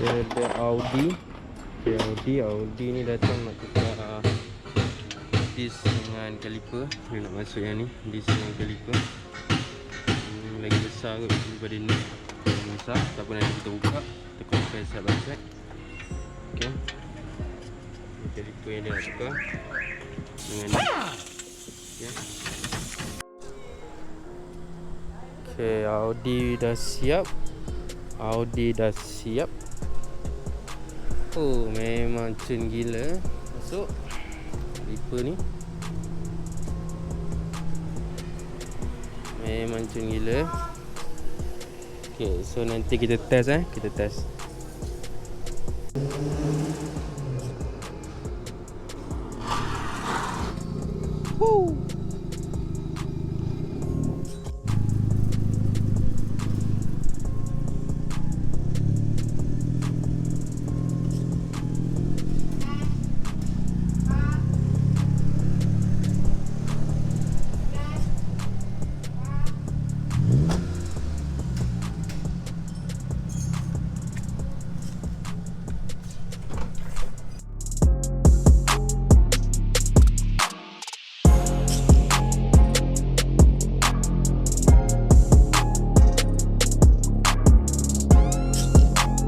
Dia ada Audi. Okay, Audi ni datang nak tukar disk dengan Caliper. Dia nak masuk yang ni, disk dengan Caliper. Lagi besar kot daripada ni. Lagi besar. Tak apa, nanti kita buka, kita compare side by side. Okay, Caliper yang dia nak tukar dengan ni. Okay, Audi dah siap. Oh, memang cun gila. Masuk Caliper ni memang cun gila. Okay, so nanti kita test. Kita test.